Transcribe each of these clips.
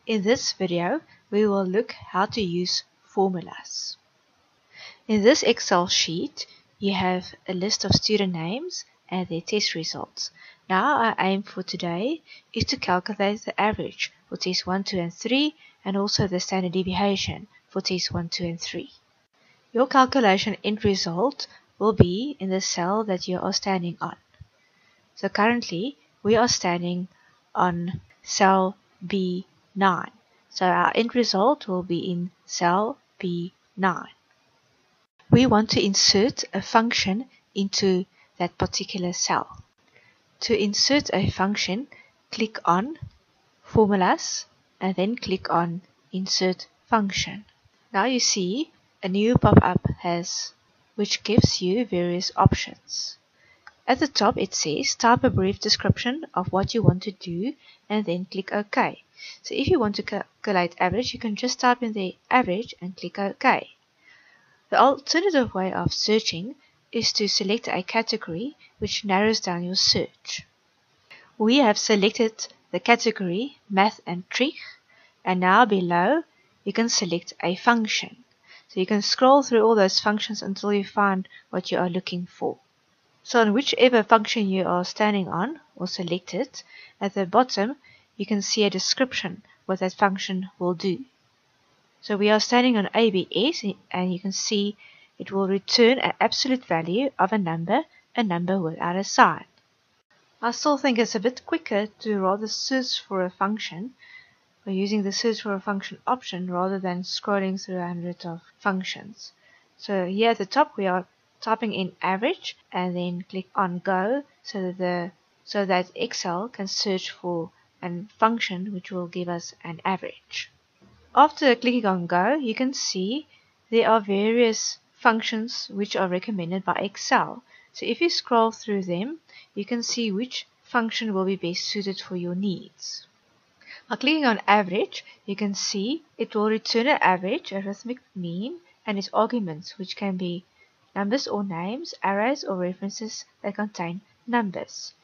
In this video, we will look how to use formulas. In this Excel sheet, you have a list of student names and their test results. Now our aim for today is to calculate the average for test 1, 2 and 3 and also the standard deviation for test 1, 2 and 3. Your calculation end result will be in the cell that you are standing on. So currently, we are standing on cell B9. So our end result will be in cell B9. We want to insert a function into that particular cell. To insert a function, click on Formulas and then click on Insert Function. Now you see a new pop-up which gives you various options. At the top it says type a brief description of what you want to do and then click OK. So if you want to calculate average, you can just type in the average and click OK. The alternative way of searching is to select a category which narrows down your search. We have selected the category Math and Trig, and now below you can select a function. So you can scroll through all those functions until you find what you are looking for. So on whichever function you are standing on or selected, at the bottom you can see a description what that function will do. So we are standing on ABS and you can see it will return an absolute value of a number without a sign. I still think it's a bit quicker to rather search for a function by using the search for a function option rather than scrolling through hundreds of functions. So here at the top we are typing in average and then click on go so that Excel can search for a function which will give us an average. After clicking on go, you can see there are various functions which are recommended by Excel. So if you scroll through them, you can see which function will be best suited for your needs. By clicking on average, you can see it will return an average, arithmetic mean, and its arguments, which can be numbers or names, arrays or references that contain numbers.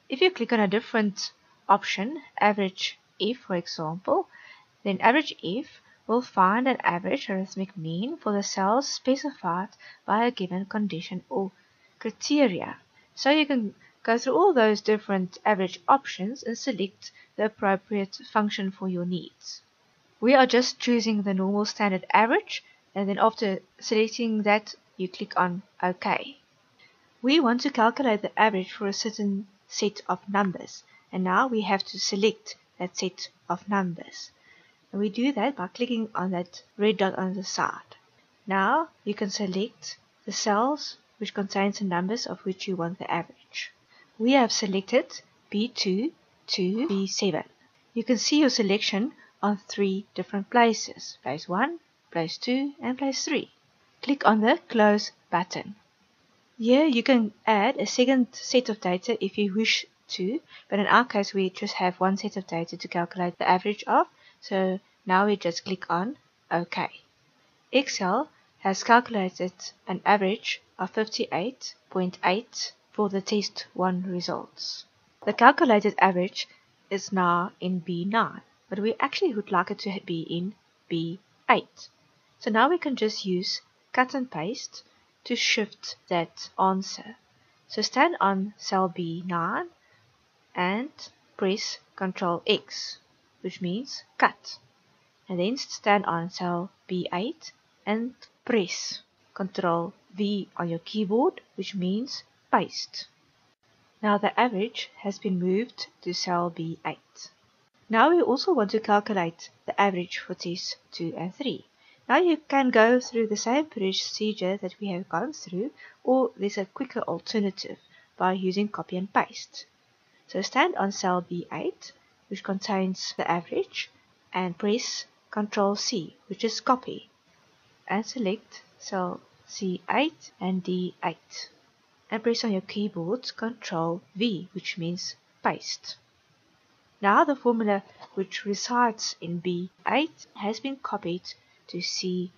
If you click on a different option, average if for example, then average if will find an average arithmetic mean for the cells specified by a given condition or criteria. So you can go through all those different average options and select the appropriate function for your needs. We are just choosing the normal standard average, and then after selecting that, you click on OK. We want to calculate the average for a certain set of numbers, and now we have to select that set of numbers. And we do that by clicking on that red dot on the side. Now you can select the cells which contains the numbers of which you want the average. We have selected B2 to B7. You can see your selection on 3 different places, place 1, place 2 and place 3. Click on the Close button. Here you can add a second set of data if you wish to, but in our case we just have one set of data to calculate the average of, so now we just click on OK. Excel has calculated an average of 58.8 for the test 1 results. The calculated average is now in B9, but we actually would like it to be in B8. So now we can just use cut and paste to shift that answer. So stand on cell B9 and press Ctrl X, which means cut. And then stand on cell B8 and press Ctrl V on your keyboard, which means paste. Now the average has been moved to cell B8. Now we also want to calculate the average for tests 2 and 3. Now you can go through the same procedure that we have gone through, or there's a quicker alternative by using copy and paste. So stand on cell B8, which contains the average, and press Ctrl C, which is copy, and select cell C8 and D8, and press on your keyboard Ctrl V, which means paste. Now the formula which resides in B8 has been copied to C8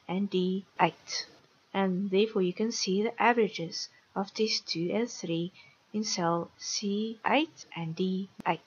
and D8, and therefore you can see the averages of test 2 and 3 in cell C8 and D8.